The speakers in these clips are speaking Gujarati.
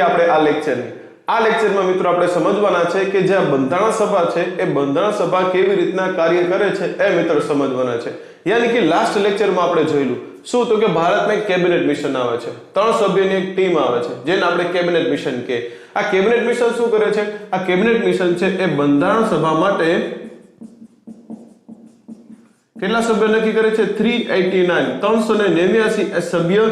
કરીએ આપણે આ લેક્ચરની। આ લેક્ચરમાં મિત્રો આપણે સમજવાના છે કે જે બંધારણ સભા છે એ બંધારણ સભા કેવી રીતના કાર્ય કરે છે એ મિત્રો સમજવાના છે। યાની કે લાસ્ટ લેક્ચરમાં આપણે જોયેલું શું તો કે ભારતમાં એક કેબિનેટ મિશન આવે છે, 3 સભ્યોની એક ટીમ આવે છે જેને આપણે કેબિનેટ મિશન કહે। આ કેબિનેટ મિશન શું કરે છે? આ કેબિનેટ મિશન છે એ બંધારણ સભા માટે કેટલા સભ્યો નક્કી કરે છે? 389 389 સભ્ય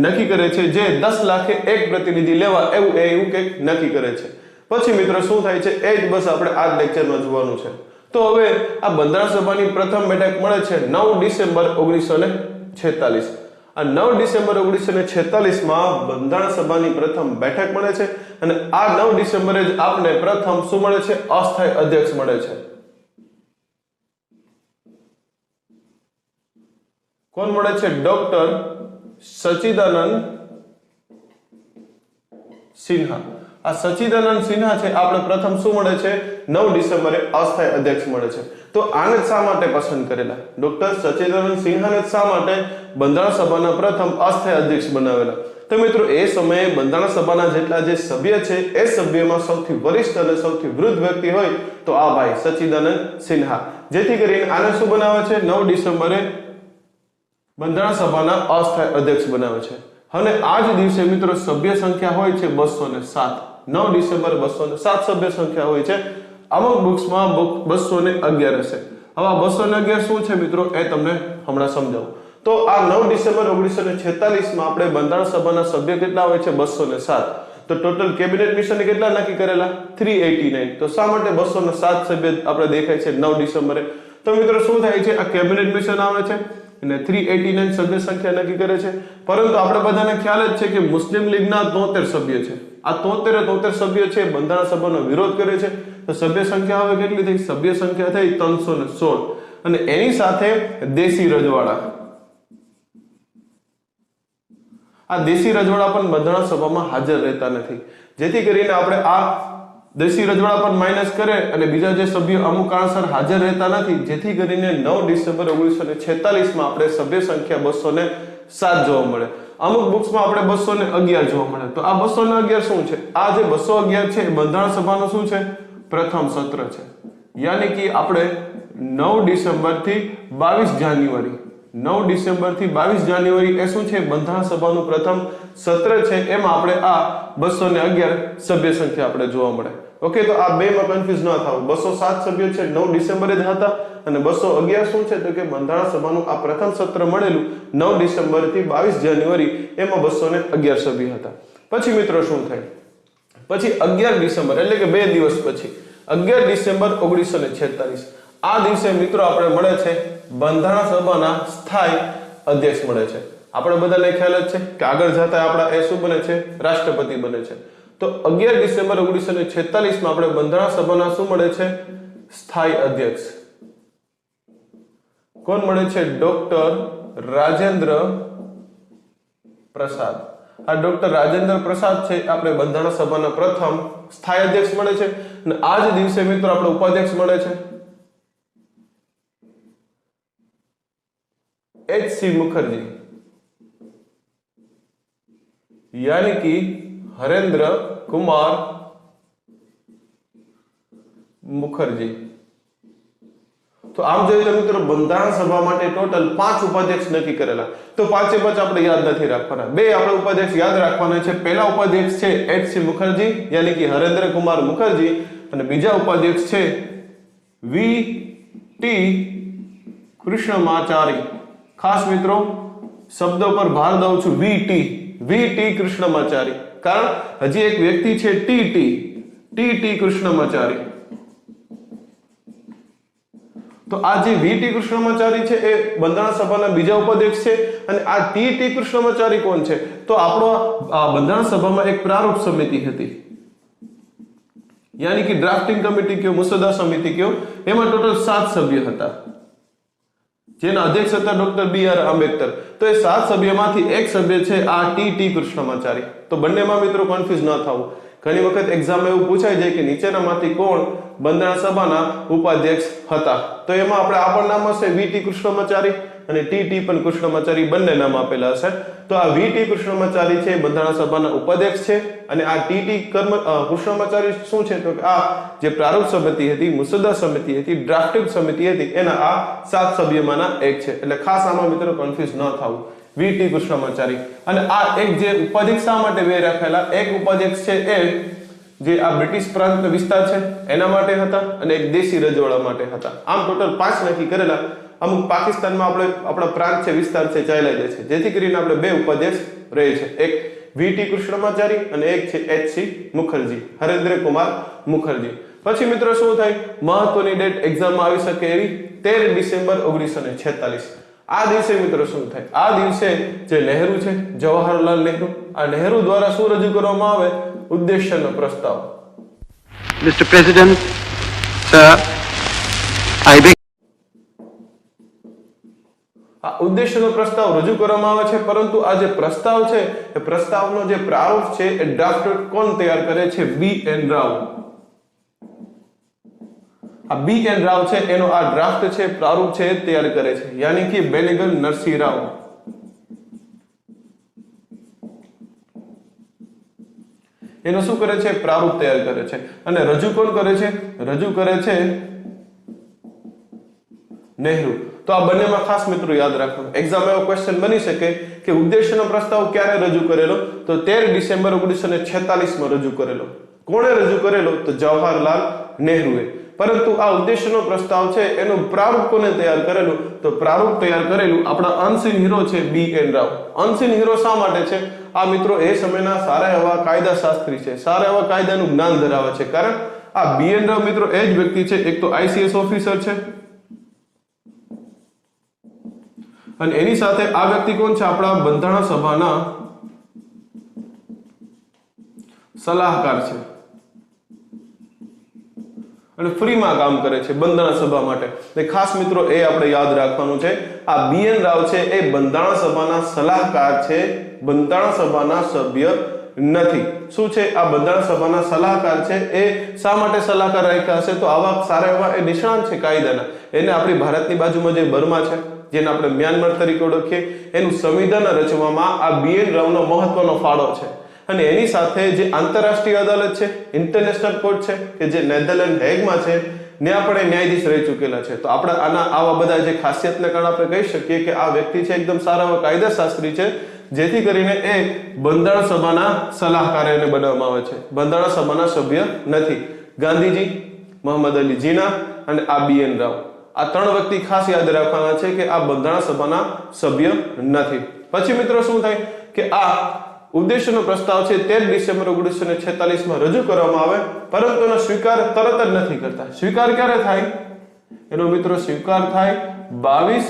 નક્કી કરે છે, જે 10 લાખે એક પ્રતિનિધિ લેવા એવું કે નક્કી કરે છે। પછી મિત્રો શું થાય છે એ જ બસ આપણે આ લેક્ચરમાં જોવાનું છે। તો હવે આ બંધારણ સભાની પ્રથમ બેઠક મળે છે 9 ડિસેમ્બર 1946। આ 9 ડિસેમ્બર 1946 માં બંધારણ સભાની પ્રથમ બેઠક મળે છે અને આ 9 ડિસેમ્બરે જ આપને પ્રથમ શું મળે છે? અસ્થાયી અધ્યક્ષ મળે છે। કોણ મળે છે? ડોક્ટર સચ્ચિદાનંદ સિન્હા। આ સચ્ચિદાનંદ સિન્હા છે આપણે પ્રથમ શું મળે છે? 9 ડિસેમ્બરે અસ્થાયી અધ્યક્ષ મળે છે। તો આને શા માટે પસંદ કરેલા? ડોક્ટર સચ્ચિદાનંદ સિન્હાને શા માટે બંધારણ સભાના પ્રથમ અસ્થાયી અધ્યક્ષ બનાવેલા? તો મિત્રો એ સમયે બંધારણ સભાના જેટલા જે સભ્ય છે એ સભ્યમાં સૌથી વરિષ્ઠ અને સૌથી વૃદ્ધ વ્યક્તિ હોય તો આ ભાઈ સચ્ચિદાનંદ સિન્હા, જેથી કરીને આને શું બનાવે છે? 9 ડિસેમ્બરે બંધારણ સભાના અસ્થાયી અધ્યક્ષ બનાવે છે। અને આ જ દિવસે મિત્રો સભ્ય સંખ્યા હોય છે 207। 9 ડિસેમ્બર 207 સભ્ય સંખ્યા હોય છે। અમુક બુક્સમાં 211 હશે। હવે 211 શું છે મિત્રો એ તમને હમણાં સમજાવું। તો આ 9 ડિસેમ્બર 1946 માં આપણે બંધારણ સભાના સભ્ય કેટલા હોય છે? 207। તો ટોટલ કેબિનેટ મિશન કેટલા નક્કી કરેલા? 389। તો શા માટે 207 સભ્ય આપણે દેખાય છે 9 ડિસેમ્બરે? તો મિત્રો શું થાય છે? આ કેબિનેટ મિશન આવે છે અને 389 સભ્ય સંખ્યા નક્કી કરે છે, પરંતુ આપણે બધાને ખ્યાલ જ છે કે મુસ્લિમ લીગના 73 સભ્ય છે। આ 73 સભ્ય છે બંધારણ સભાનો વિરોધ કરે છે। તો સભ્ય સંખ્યા હવે કેટલી થઈ? સભ્ય સંખ્યા થઈ 316 અને એની સાથે દેશી રજવાડા। આ દેશી રજવાડા પણ બંધારણ સભામાં હાજર રહેતા નથી, જેથી કરીને આપણે આ દેશી રજવાડા પણ માઇનસ કરે અને બીજા જે સભ્યો અમુક કારણસર હાજર રહેતા નથી, જેથી કરીને 9 ડિસેમ્બર 1946 માં આપણે સભ્ય સંખ્યા 207 જોવા મળે। અમુક બુક્સમાં આપણે 211 જોવા મળે। તો આ 211 શું છે? આ જે 211 છે એ બંધારણ સભાનું શું છે? પ્રથમ સત્ર છે। યાની કે આપણે 9 ડિસેમ્બર થી 22 જાન્યુઆરી 9 ડિસેમ્બર થી 22 જાન્યુઆરી એ શું છે? બંધારણ સભાનું પ્રથમ સત્ર છે। એમાં આપણે આ 211 સભ્ય સંખ્યા આપણે જોવા મળે। ઓકે, તો આ બેમાં કન્ફ્યુઝ ન થાવ। 207 સભ્યો છે 9 ડિસેમ્બરે જ હતા અને 211 શું છે? તો કે બંધારણ સભાનું આ પ્રથમ સત્ર મળેલું 9 ડિસેમ્બર થી 22 જાન્યુઆરી એમાં 211 સભ્ય હતા। પછી મિત્રો શું થાય? પછી 11 ડિસેમ્બર એટલે કે 2 દિવસ પછી 11 ડિસેમ્બર 1946 આ દિવસે મિત્રો આપણે મળે છે બંધારણ સભાના સ્થાયી અધ્યક્ષ મળે છે। આપણે બધાને ખ્યાલ જ છે કે આગળ જતા આપણા એ શું બને છે? રાષ્ટ્રપતિ બને છે। તો 11 ડિસેમ્બર 1946 માં આપણે બંધારણ સભાના શું મળે છે? સ્થાયી અધ્યક્ષ। કોણ મળે છે? ડોક્ટર રાજેન્દ્ર પ્રસાદ। આ ડોક્ટર રાજેન્દ્ર પ્રસાદ છે આપણે બંધારણ સભાના પ્રથમ સ્થાયી અધ્યક્ષ મળે છે અને આ જ દિવસે મિત્રો આપણે ઉપાધ્યક્ષ મળે છે H.C. મુખર્જી, यानी कि हरेंद्र कुमार मुखर्जी। तो आम જોઈએ તો મિત્રો બંધારણ સભા માટે ટોટલ 5 ઉપાધ્યક્ષ નક્કી કરેલા। તો 5 આપણે યાદ નથી રાખવાના, 2 આપણે ઉપાધ્યક્ષ યાદ રાખવાના છે। પહેલા ઉપાધ્યક્ષ છે H.C. મુખર્જી यानी कि हरेंद्र कुमार मुखर्जी અને બીજા ઉપાધ્યક્ષ છે V.T. કૃષ્ણમાચારી। ખાસ મિત્રો શબ્દો પર ભાર દઉં છું, V.T. કૃષ્ણમાચારી, કારણ હજી એક વ્યક્તિ છે T.T. કૃષ્ણમાચારી। તો આ જે V.T. કૃષ્ણમાચારી છે એ બંધારણ સભાના બીજા ઉપાધ્યક્ષ છે અને આ T.T. કૃષ્ણમાચારી કોણ છે? તો આપણો બંધારણ સભામાં એક પ્રારૂપ સમિતિ હતી, यानी कि ड्राफ्टिंग कमिटी कहो, मुसद्दा समिति कहो, एમાં टोटल 7 સભ્ય હતા, જેના અધ્યક્ષ હતા ડોક્ટર B.R. આંબેડકર। તો એ 7 સભ્યમાંથી એક સભ્ય છે આ T.T. કૃષ્ણમાચારી। તો બંનેમાં મિત્રો કન્ફ્યુઝ ન થવું। ઘણી વખત એક્ઝામમાં એવું પૂછાય છે કે નીચેનામાંથી કોણ બંધારણ સભાના ઉપાધ્યક્ષ હતા? તો એમાં આપણે આપણ નામ હશે V.T. કૃષ્ણમાચારી અને ટી પણ કૃષ્ણમાચારી બંને નામ આપેલા હશે. તો આ વી કૃષ્ણમાચારી છે બંધારણ સભાના ઉપાધ્યક્ષ છે અને આ ટી કૃષ્ણમાચારી શું છે તો આ જે પ્રારૂપ સમિતિ હતી, મુસદ્દા સમિતિ હતી, ડ્રાફ્ટિંગ સમિતિ હતી એના આ 7 સભ્યોમાંના એક છે. એટલે ખાસ આમાં મિત્રો કન્ફ્યુઝ ન થવું. વી કૃષ્ણમાચારી અને આ એક જે ઉપાધ્યક્ષ શા માટે બે રાખેલા, એક ઉપાધ્યક્ષ છે એ જે આ બ્રિટિશ પ્રાંતનો વિસ્તાર છે એના માટે હતા અને એક દેશી રજવાડા માટે હતા. આમ ટોટલ 5 નક્કી કરેલા. અમુક પાકિસ્તાનમાં આપણા પ્રાંત છે, વિસ્તાર છે, ચાલ્યા જાય છે, જેથી કરીને આપણે બે ઉપાધ્યક્ષ રહે છે, એક વી કૃષ્ણમાચારી અને એક છે એચ.સી. મુખર્જી, હરેન્દ્ર કુમાર મુખર્જી. પછી મિત્રો શું થાય, મહત્વની ડેટ એક્ઝામમાં આવી શકે એવી 13 ડિસેમ્બર 1946. આ દિવસે મિત્રો શું થાય, આ દિવસે જે નહેરુ છે, જવાહરલાલ નહેરુ, આ નહેરુ દ્વારા શું રજૂ કરવામાં આવે, ઉદ્દેશ્યનો પ્રસ્તાવ. Mr. President, sir, I beg. આ ઉદ્દેશ્યનો પ્રસ્તાવ રજૂ કરવામાં આવે છે, પરંતુ આ જે પ્રસ્તાવ છે એ પ્રસ્તાવનો જે પ્રારૂપ છે એ ડ્રાફ્ટ કોણ તૈયાર કરે છે, બી.એન. રાવ. આ બી.એન. રાવ છે એનો આ ડ્રાફ્ટ છે, પ્રારૂપ છે એ તૈયાર કરે છે, યાની કે બેનેગલ નરસિંહ રાવ. એનો શું કરે છે, પ્રારૂપ તૈયાર કરે છે. અને રજૂ કોણ કરે છે, રજૂ કરે છે નહેરુ. તો આ બંનેમાં ખાસ મિત્રો યાદ રાખવાનું, એક્ઝામ એવો ક્વેશ્ચન બની શકે કે ઉદ્દેશ્યનો પ્રસ્તાવ ક્યારે રજૂ કરેલો, તો 13 ડિસેમ્બર 1946 માં રજૂ કરેલો. કોણે રજૂ કરેલો, તો જવાહરલાલ નહેરુએ. પરંતુ આ ઉદ્દેશ્યનો પ્રસ્તાવ છે એનું પ્રારૂપ કોને તૈયાર કરેલું, તો પ્રારૂપ તૈયાર કરેલું આપણા અનસીન હીરો છે બી.એન. રાવ. અનસીન હીરો શા માટે છે, આ મિત્રો એ સમયના સારા એવા કાયદા શાસ્ત્રી છે, સારા એવા કાયદાનું જ્ઞાન ધરાવે છે. કારણ આ બી.એન. રાવ મિત્રો એ જ વ્યક્તિ છે, એક તો આઈસીએસ ઓફિસર છે અને એની સાથે આ વ્યક્તિ કોણ છે, આપણા બંધારણ સભાના સલાહકાર છે અને ફ્રીમાં કામ કરે છે બંધારણ સભા માટે. ખાસ મિત્રો એ આપણે યાદ રાખવાનું છે, આ બી.એન. રાવ છે એ બંધારણ સભાના સલાહકાર છે, બંધારણ સભાના સભ્ય નથી. શું છે, આ બંધારણ સભાના સલાહકાર છે. એ શા માટે સલાહકાર રાખ્યા હશે, તો આવા સારા એવા એ નિષ્ણાત છે કાયદાના. એને આપણી ભારતની બાજુમાં જે બર્મા છે, જેને આપણે મ્યાનમાર તરીકે ઓળખીએ, એનું સંવિધાન રચવામાં આ બી.એન. રાવનો મહત્વનો ફાળો છે. અને એની સાથે જે આંતરરાષ્ટ્રીય અદાલત છે, ઇન્ટરનેશનલ કોર્ટ છે કે જે નેધરલેન્ડ હેગમાં છે, ત્યાં પણ એ ન્યાયાધીશ રહી ચૂકેલા છે. તો આપણે આવા બધા જે ખાસિયતને કારણે આપણે કહી શકીએ કે આ વ્યક્તિ છે એકદમ સારા એવા કાયદાશાસ્ત્રી છે, જેથી કરીને એ બંધારણ સભાના સલાહકાર એને બનાવવામાં આવે છે, બંધારણ સભાના સભ્ય નથી. ગાંધીજી, મોહમ્મદ અલી જીના અને આ બી.એન. રાવ, આ 3 વ્યક્તિ ખાસ યાદ રાખવાના છે કે આ બંધારણ સભાના સભ્ય નથી. પછી મિત્રો શું થાય કે આ ઉદ્દેશ્યનો પ્રસ્તાવ છે 13 ડિસેમ્બર 1946 માં રજૂ કરવામાં આવે, પરંતુ એનો સ્વીકાર તરત જ નથી કરતા. સ્વીકાર ક્યારે થાય, એનો મિત્રો સ્વીકાર થાય 22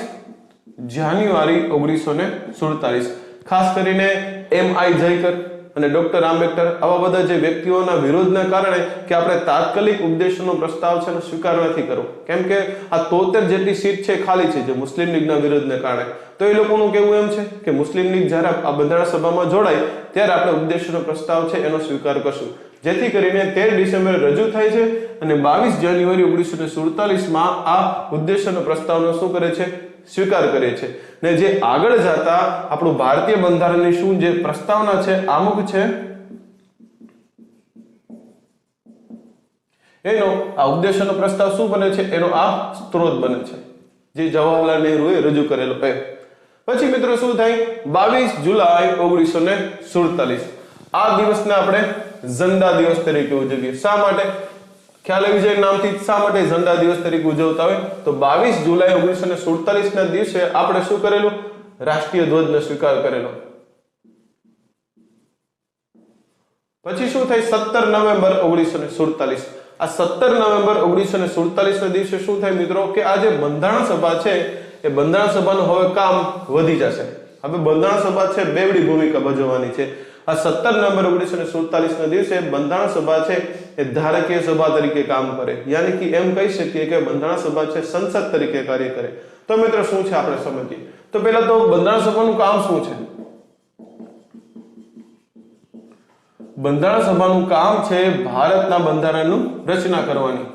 જાન્યુઆરી 1947. ખાસ કરીને એમ.આઈ. જયકર અને ડોક્ટર આંબેડકર, આવા બધા જે વ્યક્તિઓના વિરોધના કારણે કે આપણે તાત્કાલિક ઉદ્દેશ્યનો પ્રસ્તાવ છે એનો સ્વીકાર નથી કરવો, કેમ કે આ 73 જેટલી સીટ છે ખાલી છે જે મુસ્લિમ લીગના વિરોધને કારણે. તો એ લોકોનું કહેવું એમ છે કે મુસ્લિમ લીગ જ્યારે આ બંધારણ સભામાં જોડાય ત્યારે આપણે ઉદ્દેશ્યનો પ્રસ્તાવ છે એનો સ્વીકાર કરશું, જેથી કરીને 13 ડિસેમ્બરે રજૂ થાય છે અને 22 જાન્યુઆરી 1947 માં આ ઉદ્દેશ્યનો પ્રસ્તાવનો શું કરે છે, સ્વીકાર કરે છે. ને જે આગળ જતા આપણું ભારતીય બંધારણની શું જે પ્રસ્તાવના છે, આમુખ છે, એનો આ ઉદ્દેશ્યનો પ્રસ્તાવ શું બને છે, એનો આ સ્ત્રોત બને છે, જે જવાહરલાલ નહેરુએ રજૂ કરેલો. પછી મિત્રો શું થાય, 22 જુલાઈ 1947 આ દિવસને આપણે ઝંડા દિવસ તરીકે ઉજવીએ. શા માટે, ખ્યાલ આવી જાય નામથી શા માટે ઝંડા દિવસ તરીકે ઉજવતા હોય, તો 22 જુલાઈ 1947 ના દિવસે આપણે શું કરેલું, રાષ્ટ્રીય ધ્વજનો સ્વીકાર કરેલો. પછી શું થાય, 17 નવેમ્બર 1947 આ 17 નવેમ્બર 1947 ના દિવસે શું થાય મિત્રો કે આ જે બંધારણ સભા છે એ બંધારણ સભાનું હવે કામ વધી જશે. હવે બંધારણ સભા છે બેવડી ભૂમિકા ભજવવાની છે. આ 17 નવેમ્બર 1947 ના દિવસે બંધારણ સભા છે એ ધારકીય સભા તરીકે કામ કરે, યાની કે એમ કહી શકીએ કે બંધારણ સભા છે સંસદ તરીકે કાર્ય કરે. તો મિત્રો શું છે આપણે સમજીએ. તો પહેલા તો બંધારણ સભાનું કામ શું છે. બંધારણ સભાનું કામ છે ભારતના બંધારણનું રચના કરવાની.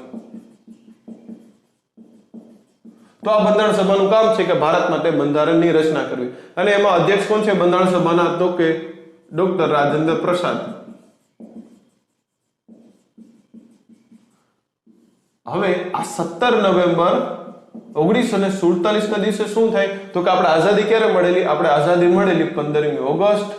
તો આ બંધારણ સભાનું કામ છે કે ભારત માટે બંધારણની રચના કરવી, અને એમાં અધ્યક્ષ કોણ છે બંધારણ સભાના? તો કે ડોક્ટર રાજેન્દ્ર પ્રસાદ. હવે આ 17 નવેમ્બર 1947 ના દિવસે શું થાય? તો કે આપણે આઝાદી ક્યારે મળેલી? આપણે આઝાદી મળેલી 15મી ઓગસ્ટ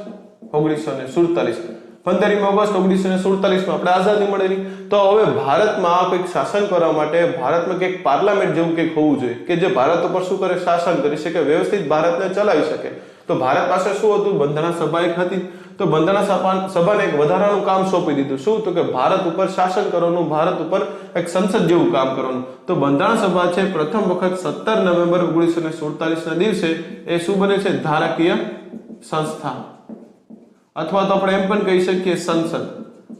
1947. 15મી ઓગસ્ટ 1947 માં આપણે આઝાદી મળેલી. તો હવે ભારતમાં કંઈક શાસન કરવા માટે ભારતમાં કંઈક પાર્લામેન્ટ જેવું કંઈક હોવું જોઈએ કે જે ભારત ઉપર શું કરે? શાસન કરી શકે, વ્યવસ્થિત ભારતને ચલાવી શકે. તો ભારત પાસે શું હતું? બંધારણ સભા એક હતી. તો બંધારણ સભાને એક વધારાનું કામ સોંપી દીધું. શું? તો કે ભારત ઉપર શાસન કરવાનું, ભારત ઉપર એક સંસદ જેવું કામ કરવાનું. તો બંધારણ સભા છે પ્રથમ વખત 17 નવેમ્બર 1947 ના દિવસે એ શું બને છે? ધારાકીય સંસ્થા, અથવા તો આપણે એમ પણ કહી શકીએ સંસદ.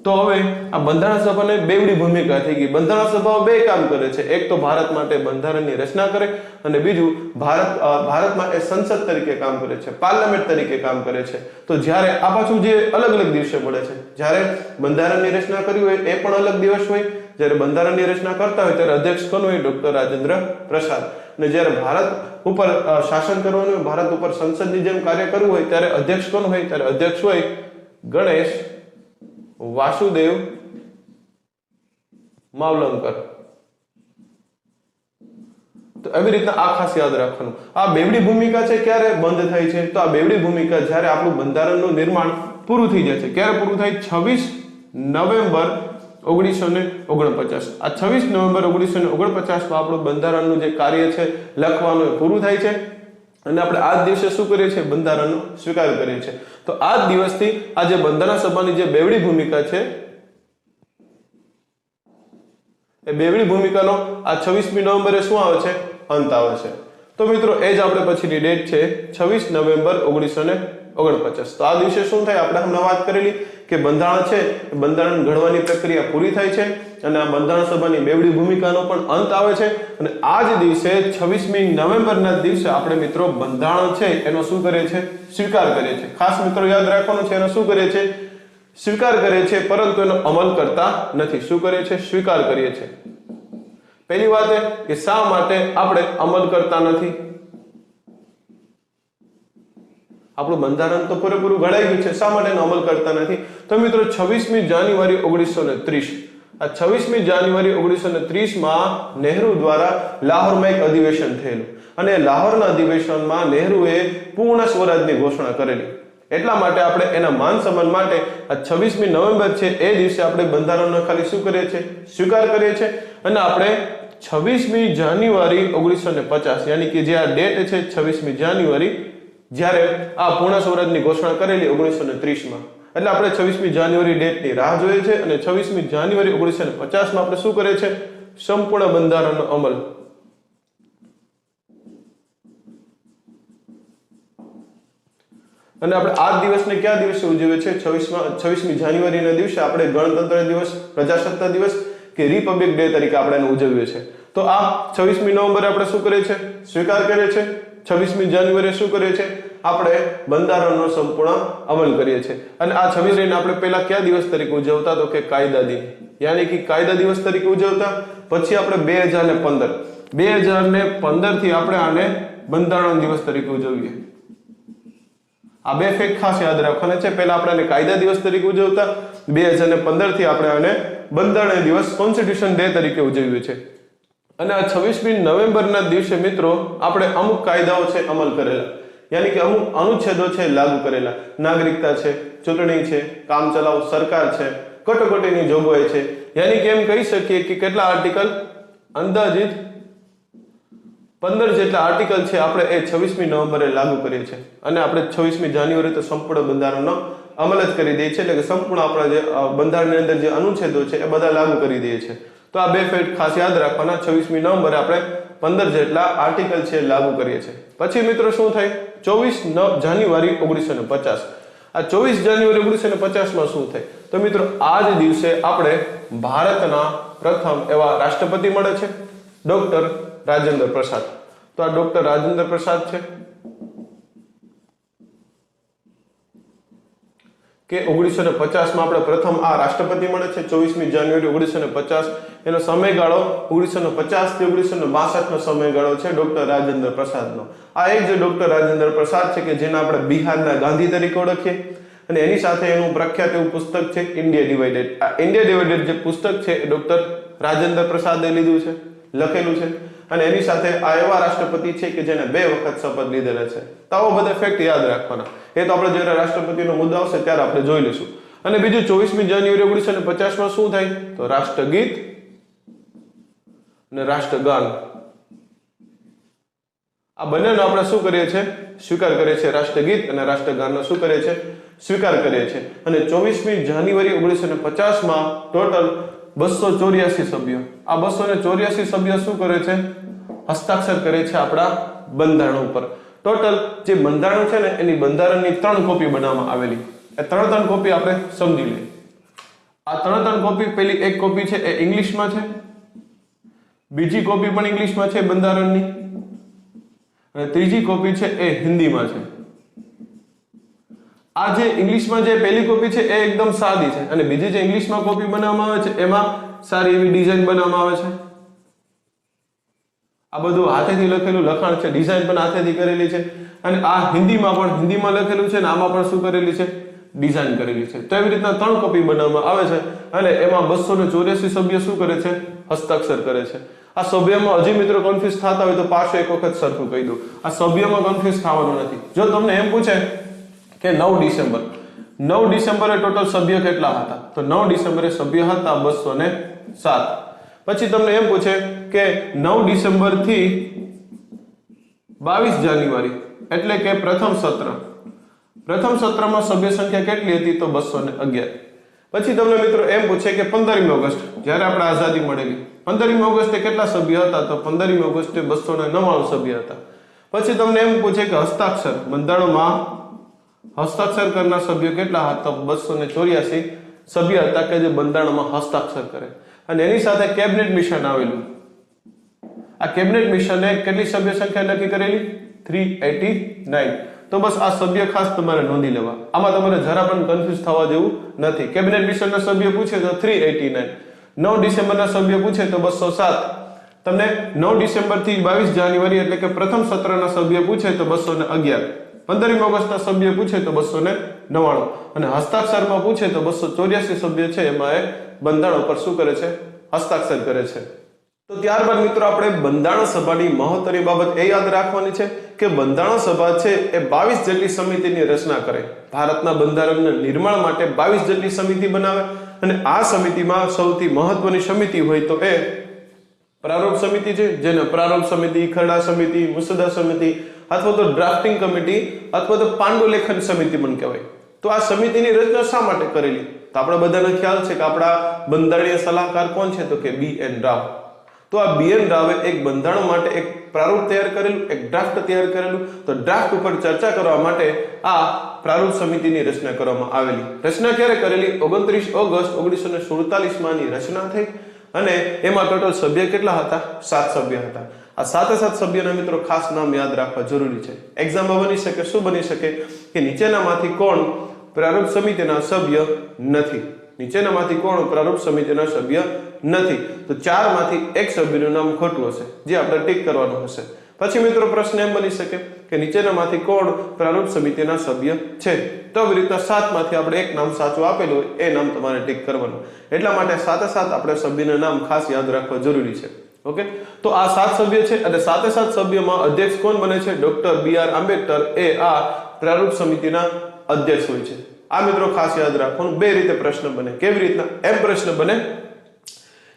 તો હવે આ બંધારણ સભાને બેવડી ભૂમિકા થઈ ગઈ. બંધારણ સભાઓ બે કામ કરે છે. એક તો ભારત માટે બંધારણની રચના કરે, અને બીજું ભારતમાં એ સંસદ તરીકે કામ કરે છે, પાર્લામેન્ટ તરીકે કામ કરે છે. તો જ્યારે આ પાછું જે અલગ અલગ દિવસે મળે છે, જ્યારે બંધારણની રચના કરી હોય એ પણ અલગ દિવસ હોય, જ્યારે બંધારણની રચના કરતા હોય ત્યારે અધ્યક્ષ કોણ હોય? ડોક્ટર રાજેન્દ્ર પ્રસાદ. અને જ્યારે ભારત ઉપર શાસન કરવાનું હોય, ભારત ઉપર સંસદની જેમ કાર્ય કરવું હોય ત્યારે અધ્યક્ષ કોણ હોય? ત્યારે અધ્યક્ષ હોય ગણેશ વાસુદેવ માવલંકર. તો એવી રીતના આ ખાસ યાદ રાખવાનું. આ બેવડી ભૂમિકા છે ક્યારે બંધ થાય છે? તો આ બેવડી ભૂમિકા જ્યારે આપણું બંધારણનું નિર્માણ પૂરું થઈ જાય છે. ક્યારે પૂરું થાય? 26 નવેમ્બર 1949. આ 26 નવેમ્બર 1949 માં આપણું બંધારણનું જે કાર્ય છે લખવાનું એ પૂરું થાય છે, અને આપણે આ જ દિવસે શું કરીએ છીએ? બંધારણનો સ્વીકાર કરીએ છીએ. તો આ જ દિવસથી આ જે બંધારણ સભાની જે બેવડી ભૂમિકા છે એ બેવડી ભૂમિકાનો આ 26મી નવેમ્બરે શું આવે છે? અંત આવે છે. તો મિત્રો એ જ આપણે પછીની ડેટ છે 26 નવેમ્બર 1949. તો આ દિવસે શું થાય? આપણે હમણાં વાત કરેલી કે બંધારણ છે, બંધારણ ઘડવાની પ્રક્રિયા પૂરી થાય છે, અને આ બંધારણ સભાની બેવડી ભૂમિકાનો પણ અંત આવે છે. અને આ જ દિવસે 26મી નવેમ્બરના દિવસે આપણે મિત્રો બંધારણ છે એનો શું કરીએ છીએ? સ્વીકાર કરીએ છીએ. ખાસ મિત્રો યાદ રાખવાનું છે, એનો શું કરીએ છીએ? સ્વીકાર કરીએ છીએ, પરંતુ એનો અમલ કરતા નથી. શું કરીએ છીએ? સ્વીકાર કરીએ છીએ. પહેલી વાત એ કે શા માટે આપણે અમલ કરતા નથી? આપણું બંધારણ તો પૂરેપૂરું ઘડાઈ ગયું છે, શા માટે એનો અમલ કરતા નથી? તો મિત્રો 26મી જાન્યુઆરી 1930, આ 26મી જાન્યુઆરી 1930 માં નહેરુ દ્વારા લાહોરમાં એક અધિવેશન થયેલું, અને લાહોરના અધિવેશનમાં નહેરુએ પૂર્ણ સ્વરાજની ઘોષણા કરેલી. એટલા માટે આપણે એના માન સન્માન માટે આ 26મી નવેમ્બર છે એ દિવસે આપણે બંધારણનો ખાલી શું કરીએ છીએ? સ્વીકાર કરીએ છીએ. અને આપણે 26મી જાન્યુઆરી 1950, યાની કે જે આ ડેટ છે 26મી જાન્યુઆરી, જ્યારે આ પૂર્ણ સ્વરાજની ઘોષણા કરેલી 1930 માં, એટલે આપણે 26મી જાન્યુઆરી ડેટની રાહ જોઈએ છે, અને 26મી જાન્યુઆરી 1950 માં આપણે શું કરીએ છીએ? સંપૂર્ણ બંધારણનો અમલ. અને આપણે આ દિવસને કયા દિવસે ઉજવીએ છીએ? 26મી જાન્યુઆરીના દિવસે આપણે ગણતંત્ર દિવસ, પ્રજાસત્તાક દિવસ કે રિપબ્લિક ડે તરીકે આપણે એને ઉજવીએ છીએ. તો આ 26મી નવેમ્બરે આપણે શું કરીએ છીએ? સ્વીકાર કરીએ છીએ. 26મી જાન્યુઆરીએ શું કરીએ છીએ? આપણે બંધારણનો સંપૂર્ણ અમલ કરીએ છીએ. અને આ 26 આપણે પહેલા કયા દિવસ તરીકે ઉજવતા? તો કે કાયદા દિન, યાની કે કાયદા દિવસ તરીકે ઉજવતા. પછી આપણે 2015 થી આપણે આને બંધારણ દિવસ તરીકે ઉજવીએ. આ બે ફેક્ટ ખાસ યાદ રાખવાના છે. પહેલા આપણે આને કાયદા દિવસ તરીકે ઉજવતા, 2015 થી આપણે આને બંધારણ દિવસ, કોન્સ્ટિટ્યુશન ડે તરીકે ઉજવીએ છીએ. અને આ 26મી નવેમ્બરના દિવસે મિત્રો આપણે અમુક કાયદાઓ છે અમલ કરેલા, યાની કે અમુક અનુચ્છેદો છે લાગુ કરેલા. નાગરિકતા છે, ચૂંટણી છે, કામચલાઉ સરકાર છે, કટોકટીની જોગવાઈ છે, યાની કે એમ કહી શકીએ કે કેટલા આર્ટિકલ? અંદાજિત 15 જેટલા આર્ટિકલ છે આપણે એ 26મી નવેમ્બરે લાગુ કરીએ છીએ. અને આપણે 26મી જાન્યુઆરી તો સંપૂર્ણ બંધારણનો અમલ જ કરી દઈએ છીએ, એટલે કે સંપૂર્ણ આપણા જે બંધારણની અંદર જે અનુચ્છેદો છે એ બધા લાગુ કરી દઈએ છીએ. તો આ બે ફેક્ટ ખાસ યાદ રાખવાના. 26મી નવેમ્બરે આપણે 15 જેટલા આર્ટિકલ છે લાગુ કરીએ છીએ. પછી મિત્રો શું થાય? 24 જાન્યુઆરી 1950. આ 24 જાન્યુઆરી 1950 માં શું થાય? તો મિત્રો આ જ દિવસે આપણે ભારતના પ્રથમ એવા રાષ્ટ્રપતિ મળે છે, ડોક્ટર રાજેન્દ્ર પ્રસાદ. તો આ ડોક્ટર રાજેન્દ્ર પ્રસાદ છે કે 1950 માં આપણે પ્રથમ આ રાષ્ટ્રપતિ મળે છે. 24મી જાન્યુઆરી 1950 એનો સમયગાળો 1950 થી 1962 નો સમયગાળો છે ડોક્ટર રાજેન્દ્ર પ્રસાદનો. આ એક જે ડોક્ટર રાજેન્દ્ર પ્રસાદ છે કે જેને આપણે બિહારના ગાંધી તરીકે ઓળખીએ, અને એની સાથે એનું પ્રખ્યાત એવું પુસ્તક છે ઇન્ડિયા ડિવાઇડેડ. આ ઇન્ડિયા ડિવાઇડેડ જે પુસ્તક છે એ ડોક્ટર રાજેન્દ્ર પ્રસાદે લીધું છે, લખેલું છે. અને એની સાથે આ એવા રાષ્ટ્રપતિ છે કે જેને 2 વખત શપથ લીધેલા છે. તો આવો બધા ફેક્ટ યાદ રાખવાના. એ તો આપણે જ્યારે રાષ્ટ્રપતિનો મુદ્દો આવશે ત્યારે આપણે જોઈ લઈશું. અને બીજું 24મી જાન્યુઆરી 1950 માં શું થાય? તો રાષ્ટ્રગીત અને રાષ્ટ્રગાન, આ બંનેનો આપણે શું કરીએ છીએ? સ્વીકાર કરીએ છીએ. રાષ્ટ્રગીત અને રાષ્ટ્રગાનનો શું કરીએ છીએ? સ્વીકાર કરીએ છીએ. અને 24મી જાન્યુઆરી 1950 માં ટોટલ 284 સભ્યો, આ 284 સભ્યો શું કરે છે? હસ્તાક્ષર કરે છે આપણા બંધારણ ઉપર. ટોટલ જે બંધારણ છે ને એની બંધારણની 3 કોપી બનાવવામાં આવેલી. એ 3 કોપી આપણે સમજી લઈએ. આ 3 કોપી, પહેલી એક કોપી છે એ ઇંગ્લિશમાં છે, બીજી કોપી પણ ઇંગ્લિશમાં છે બંધારણની, અને ત્રીજી કોપી છે એ હિન્દીમાં છે. આ જે ઇંગ્લિશમાં જે પહેલી કોપી છે એ એકદમ સાદી છે, અને બીજી જે ઇંગ્લિશમાં કોપી બનાવવામાં આવે છે એમાં સારી એવી ડિઝાઇન બનાવવામાં આવે છે. આ બધું હાથેથી લખેલું લખાણ છે, ડિઝાઇન પણ હાથેથી કરેલી છે. અને આ હિન્દીમાં પણ હિન્દીમાં લખેલું છે ને આમાં પણ શું કરેલી છે? ડિઝાઇન કરેલી છે. તો એવી રીતના 3 કોપી બનાવવામાં આવે છે, અને એમાં 284 સભ્યો શું કરે છે? હસ્તાક્ષર કરે છે. આ સભ્યમાં હજી મિત્રો કન્ફ્યુઝ થતા હોય તો પાછો એક વખત સરખું કહી દઉં, આ સભ્યમાં કન્ફ્યુઝ થવાનું નથી. જો તમને એમ પૂછે કે 9 ડિસેમ્બરે ટોટલ સભ્ય કેટલા હતા? તો 9 ડિસેમ્બરે સભ્ય હતા 207. પછી તમને એમ પૂછે કે 9 ડિસેમ્બર થી 22 જાન્યુઆરી એટલે કે પ્રથમ સત્રમાં સભ્ય સંખ્યા કેટલી હતી? તો 211. પછી તમને મિત્રો એમ પૂછે કે 15મી ઓગસ્ટ જ્યારે આપણે આઝાદી મળેલી, 15મી ઓગસ્ટે કેટલા સભ્ય હતા? તો 15મી ઓગસ્ટે 299 સભ્ય હતા. પછી તમને એમ પૂછે કે હસ્તાક્ષર, બંધારણમાં હસ્તાક્ષર કરનાર સભ્યો કેટલા હતા? 284 સભ્ય હતા કે જે બંધારણમાં હસ્તાક્ષર કરે. અને એની સાથે કેબિનેટ મિશન આવેલું. આ કેબિનેટ મિશને કેટલી સભ્ય સંખ્યા નક્કી કરેલી? 389. તો બસ આ સભ્ય ખાસ તમારે નોંધી લેવા. આમાં તમારે જરા પણ કન્ફ્યુઝ થવા જેવું નથી. કેબિનેટ મિશનના સભ્ય પૂછે તો 389, 9 ડિસેમ્બરના સભ્ય પૂછે તો 207, તમને 9 ડિસેમ્બર થી 22 જાન્યુઆરી એટલે કે પ્રથમ સત્રના સભ્ય પૂછે તો 211, 15મી ઓગસ્ટના સભ્ય પૂછે તો 299, અને હસ્તાક્ષરમાં પૂછે તો 284 સભ્ય છે એમાં એ બંધારણ પર શું કરે છે? હસ્તાક્ષર કરે છે. તો ત્યારબાદ મિત્રો આપણે બંધારણ સભાની મહત્વની બાબત એ યાદ રાખવાની છે કે બંધારણ સભા છે એ 22 જેટલી સમિતિની રચના કરે. ભારતના બંધારણના નિર્માણ માટે 22 જેટલી સમિતિ બનાવે, અને આ સમિતિમાં સૌથી મહત્વની સમિતિ હોય તો એ પ્રારૂપ સમિતિ છે, જેને પ્રારૂપ સમિતિ, ખરડા સમિતિ, મુસદ્દા સમિતિ અથવા તો ડ્રાફ્ટિંગ કમિટી અથવા તો પાંડુલેખન સમિતિ પણ કહેવાય. તો આ સમિતિની રચના શા માટે કરેલી? તો આપણે બધાને ખ્યાલ છે કે આપણા બંધારણીય સલાહકાર કોણ છે? તો કે BN રાવ. તો આ BN રાવે એક બંધારણ માટે એક પ્રારૂપ તૈયાર કરેલું, એક ડ્રાફ્ટ તૈયાર કરેલું. તો ડ્રાફ્ટ ઉપર ચર્ચા કરવા માટે આ પ્રારૂપ સમિતિની રચના કરવામાં આવેલી. રચના ક્યારે કરેલી? 29 ઓગસ્ટ 1947 માં ની રચના થઈ, અને એમાં ટોટલ સભ્ય કેટલા હતા? 7 સભ્ય હતા. આ 7 સભ્યોના મિત્રો ખાસ નામ યાદ રાખવા જરૂરી છે. એક્ઝામમાં બની શકે, શું બની શકે કે નીચેનામાંથી કોણ પ્રારૂપ સમિતિના સભ્ય નથી? નીચેનામાંથી કોણ પ્રારૂપ સમિતિના સભ્ય નથી? તો 4 માંથી એક સભ્યનું નામ ખોટું હશે, જે આપણે ટીક કરવાનું હશે. પછી મિત્રો પ્રશ્ન એમ બની શકે કે નીચેનામાંથી કોણ પ્રારૂપ સમિતિના સભ્ય છે? તો આવી રીતના 7 માંથી આપણે એક નામ સાચું આપેલું હોય એ નામ તમારે ટીક કરવાનું. એટલા માટે 7 આપણે સભ્યના નામ ખાસ યાદ રાખવા જરૂરી છે. ઓકે, તો આ 7 સભ્ય છે, અને 7 સભ્યોમાં અધ્યક્ષ કોણ બને છે? ડોક્ટર BR આંબેડકર એ આ પ્રારૂપ સમિતિના અધ્યક્ષ હોય છે. આ મિત્રો ખાસ યાદ રાખવાનું. 2 રીતે પ્રશ્ન બને. કેવી રીતના? એમ પ્રશ્ન બને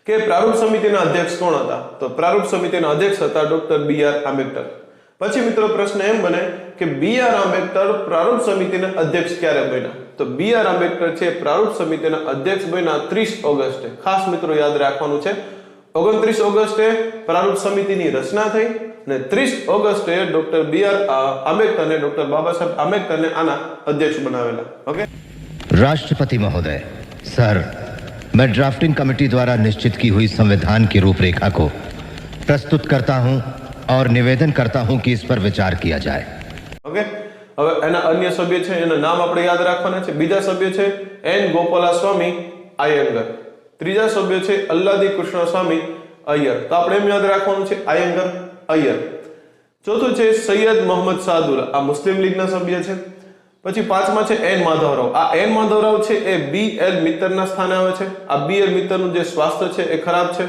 કે પ્રારૂપ સમિતિના અધ્યક્ષ કોણ હતા? તો પ્રારૂપ સમિતિના અધ્યક્ષ હતા ડોક્ટર BR આંબેડકર. પછી મિત્રો પ્રશ્ન એમ બને કે BR આંબેડકર પ્રારૂપ સમિતિના અધ્યક્ષ ક્યારે બન્યા? તો BR આંબેડકર છે પ્રારૂપ સમિતિના અધ્યક્ષ બન્યા 30 ઓગસ્ટે. ખાસ મિત્રો યાદ રાખવાનું છે. 29 ઓગસ્ટે પ્રારૂપ સમિતિની રચના થઈ, અને 30 ઓગસ્ટે doctor BR આંબેડકરને, doctor Baba Saheb આંબેડકરને આના અધ્યક્ષ બનાવેલા. ઓકે, राष्ट्रपति महोदय, सर, मैं ड्राफ्टिंग कमेटी द्वारा निश्चित की हुई संविधान की रूपरेखा को प्रस्तुत करता हूं और निवेदन करता हूं कि इस पर विचार किया जाए. ओके, હવે એના અન્ય સભ્ય છે એના નામ આપણે યાદ રાખવાના છે. બીજા સભ્ય છે N ગોપાલાસ્વામી આયંગર. ત્રીજા સભ્ય છે અલ્લાદી કૃષ્ણસ્વામી અય્યર, તો આપણે એમ યાદ રાખવાનું છે આયંગર અય્યર. ચોથું છે સૈયદ મોહમ્મદ સાદુલ્લા, આ મુસ્લિમ લીગના સભ્ય છે. પછી પાંચમા છે એન માધવરાવ. આ એન માધવરાવ છે એ BL મિત્તરના સ્થાને આવે છે. આ BL મિત્તરનું જે સ્વાસ્થ્ય છે એ ખરાબ છે.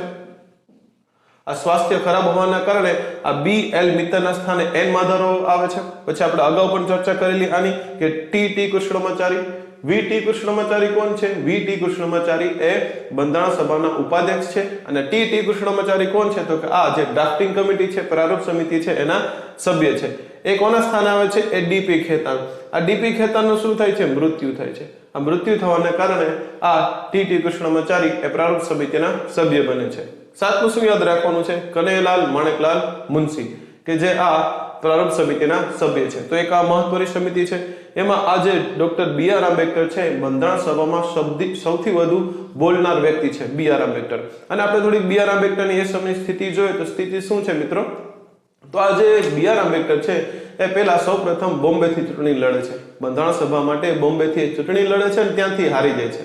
આ સ્વાસ્થ્ય ખરાબ હોવાના કારણે આ BL મિત્તરના સ્થાને એન માધવરાવ આવે છે. પછી આપણે અગાઉ પણ ચર્ચા કરેલી આની કે TT કૃષ્ણમાચારી. VT કૃષ્ણમાચારી કોણ છે? VT કૃષ્ણમાચારી એ બંધારણ સભાના ઉપાધ્યક્ષ છે. અને TT કૃષ્ણમાચારી કોણ છે? તો કે આ જે ડ્રાફ્ટિંગ કમિટી છે, પ્રારૂપ સમિતિ છે, એના સભ્ય છે. એ કોના સ્થાને આવે છે? એ DP ખેતાન. આ DP ખેતાનનું શું થાય છે? મૃત્યુ થાય છે. આ મૃત્યુ થવાને કારણે આ TT કૃષ્ણમાચારી એ પ્રારૂપ સમિતિના સભ્ય બને છે. સાતમું શું યાદ રાખવાનું છે? કનૈયાલાલ માણેકલાલ મુનશી, કે જે આ પ્રારૂપ સમિતિના સભ્ય છે. તો એક આ મહત્વની સમિતિ છે. એમાં આજે ડોક્ટર BR આંબેડકર છે બંધારણ સભામાં સૌથી વધુ બોલનાર વ્યક્તિ છે, BR આંબેડકર. અને આપણે થોડીક BR આંબેડકરની એ સમયની સ્થિતિ જોઈએ તો સ્થિતિ શું છે મિત્રો? તો આ જે BR આંબેડકર છે એ પહેલા સૌપ્રથમ બોમ્બેથી ચૂંટણી લડે છે. બંધારણ સભા માટે બોમ્બેથી ચૂંટણી લડે છે અને ત્યાંથી હારી જાય છે.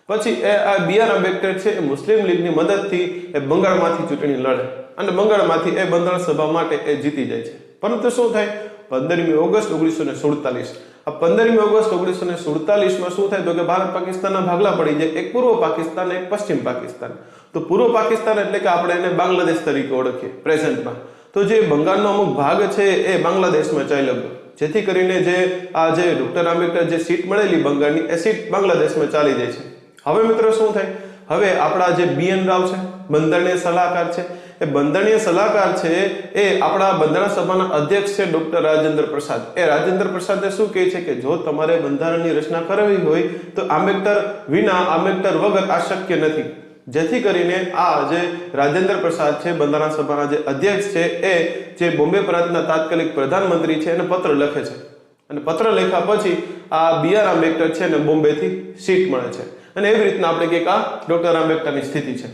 પછી આ BR આંબેડકર છે એ મુસ્લિમ લીગની મદદથી એ બંગાળમાંથી ચૂંટણી લડે અને બંગાળમાંથી એ બંધારણ સભા માટે એ જીતી જાય છે. પરંતુ શું થાય? 15મી ઓગસ્ટ 1947, આ 15મી ઓગસ્ટ 1947 શું થાય? તો કે ભારત પાકિસ્તાનના ભાગલા પડી જાય, એક પૂર્વ પાકિસ્તાન, એક પશ્ચિમ પાકિસ્તાન. તો પૂર્વ પાકિસ્તાન એટલે કે આપણે એને બાંગ્લાદેશ તરીકે ઓળખીએ પ્રેઝન્ટમાં. તો જે બંગાળનો અમુક ભાગ છે એ બાંગ્લાદેશમાં ચાલ્યો ગયો, જેથી કરીને જે આ જે ડોક્ટર આંબેડકર જે સીટ મળેલી બંગાળની એ સીટ બાંગ્લાદેશમાં ચાલી જાય છે. હવે મિત્રો શું થાય? હવે આપણા જે BN રાવ છે, બંધારણીય સલાહકાર છે, એ બંધારણીય સલાહકાર છે એ આપણા બંધારણ સભાના અધ્યક્ષ છે ડોક્ટર રાજેન્દ્ર પ્રસાદ. એ રાજેન્દ્ર પ્રસાદે શું કહે છે કે જો તમારે બંધારણની રચના કરવી હોય તો આંબેડકર વિના, આંબેડકર વગર આ શક્ય નથી. જેથી કરીને આ જે રાજેન્દ્ર પ્રસાદ છે બંધારણ સભાના જે અધ્યક્ષ છે એ જે બોમ્બે પ્રાંતના તાત્કાલિક પ્રધાનમંત્રી છે એને પત્ર લખે છે. અને પત્ર લખ્યા પછી આ BR આંબેડકર છે ને બોમ્બેથી સીટ મળે છે. અને એવી રીતના આપણે કહીએ આ ડોક્ટર આંબેડકરની સ્થિતિ છે.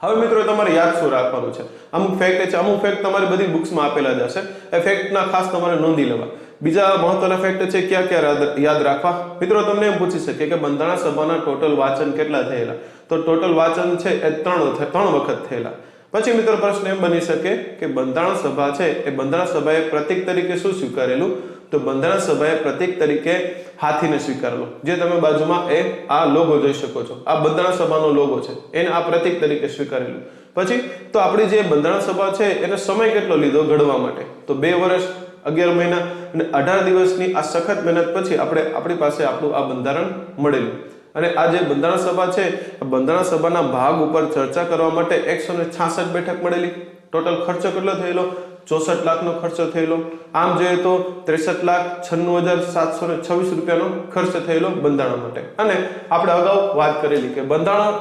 હવે મિત્રો તમારે યાદ શું રાખવાનું છે? અમુક ફેક્ટ છે, અમુક ફેક્ટ તમારી બધી બુક્સમાં આપેલા જ હશે. એ ફેક્ટના ખાસ તમારે નોંધી લેવા. બીજા મહત્વના ફેક્ટ છે ક્યાં ક્યાં યાદ રાખવા? મિત્રો તમને એમ પૂછી શકે કે બંધારણ સભાના ટોટલ વાંચન કેટલા થયેલા? તો ટોટલ વાંચન છે એ 3 વખત થયેલા. પછી મિત્રો પ્રશ્ન એમ બની શકે કે બંધારણ સભા છે એ બંધારણ સભાએ પ્રતીક તરીકે શું સ્વીકારેલું? તો બંધારણ સભાએ પ્રતીક તરીકે હાથીને સ્વીકારેલો, જે તમે બાજુમાં એ આ લોગો જોઈ શકો છો. આ બંધારણ સભાનો લોગો છે, એને આ પ્રતીક તરીકે સ્વીકારેલું. પછી તો આપણી જે બંધારણ સભા છે એને સમય કેટલો લીધો ઘડવા માટે? તો 2 વર્ષ 11 મહિના અને 18 દિવસની આ સખત મહેનત પછી આપણી પાસે આપણું આ બંધારણ મળેલું. અને આ જે બંધારણ સભા છે, બંધારણ સભાના ભાગ ઉપર ચર્ચા કરવા માટે 166 બેઠક મળેલી. ટોટલ ખર્ચો કેટલો થયેલો? 64 લાખનો ખર્ચો થયેલો. આમ જોઈએ તો 63,96,726 રૂપિયાનો ખર્ચ થયેલો બંધારણ માટે. અને આપણે અગાઉ વાત કરેલી કે બંધારણ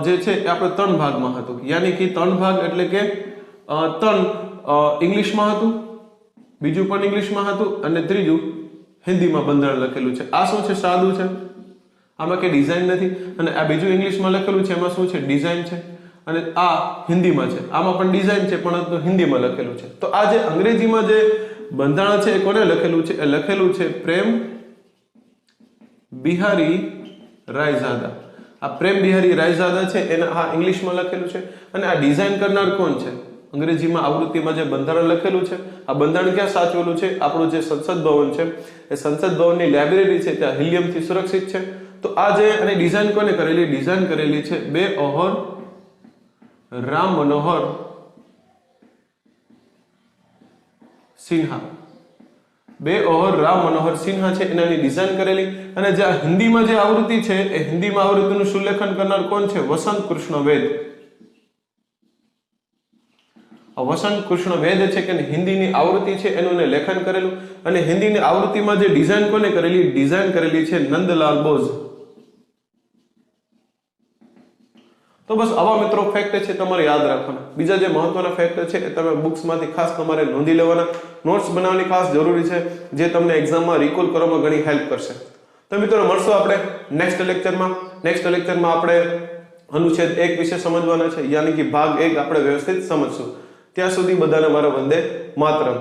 જે છે એ આપણે 3 ભાગમાં હતું. યાની કે 3 ભાગ એટલે કે 3 ઇંગ્લિશમાં હતું, બીજું પણ ઇંગ્લિશમાં હતું અને ત્રીજું હિન્દીમાં બંધારણ લખેલું છે. આ શું છે? સાદું છે, આમાં કે ડિઝાઇન નથી. અને આ બીજું ઇંગ્લિશમાં લખેલું છે, એમાં શું છે? ડિઝાઇન છે. અને આ હિન્દીમાં છે, આમાં પણ ડિઝાઇન છે પરંતુ હિન્દીમાં લખેલું છે. તો આ જે અંગ્રેજીમાં જે બંધારણ છે એ કોને લખેલું છે? એ લખેલું છે પ્રેમ બિહારી રાયઝાદા. આ પ્રેમ બિહારી રાયઝાદા છે એને આ ઇંગ્લિશમાં લખેલું છે. અને આ ડિઝાઇન કરનાર કોણ છે? અંગ્રેજીમાં આવૃત્તિમાં જે બંધારણ લખેલું છે, આ બંધારણ ક્યાં સાચવેલું છે? આપણું જે સંસદ ભવન છે એ સંસદ ભવનની લાઇબ્રેરી છે ત્યાં હિલિયમથી સુરક્ષિત છે. તો આ જે અને ડિઝાઇન કોને કરેલી? ડિઝાઇન કરેલી છે 2 ઓહર રામ મનોહર સિન્હા. 2 ઓહર રામ મનોહર સિન્હા છે એનાની ડિઝાઇન કરેલી. અને જે હિન્દીમાં જે આવૃત્તિ છે એ હિન્દીમાં આવૃત્તિનું સુલેખન કરનાર કોણ છે? વસંત કૃષ્ણ વેદ. વસંત કૃષ્ણ વેદ છે કે હિન્દીની આવૃત્તિ છે એનું લેખન કરેલું. અને હિન્દીની આવૃત્તિમાં જે ડિઝાઇન કોને કરેલી? ડિઝાઇન કરેલી છે નંદલાલ બોઝ. તો બસ આવા મિત્રો ફેક્ટ છે તમારે યાદ રાખવાના. બીજા જે મહત્વના ફેક્ટ છે એ તમે બુક્સમાંથી ખાસ તમારે નોંધી લેવાના. નોટ્સ બનાવવાની ખાસ જરૂરી છે, જે તમને એક્ઝામમાં રિકોલ કરવામાં ઘણી હેલ્પ કરશે. તો મિત્રો મળશું આપણે નેક્સ્ટ લેક્ચરમાં. નેક્સ્ટ લેક્ચરમાં આપણે અનુચ્છેદ 1 વિશે સમજવાના છે, યાની કે ભાગ 1 આપણે વ્યવસ્થિત સમજશું. ત્યાં સુધી બધાને મારો વંદે માતરમ.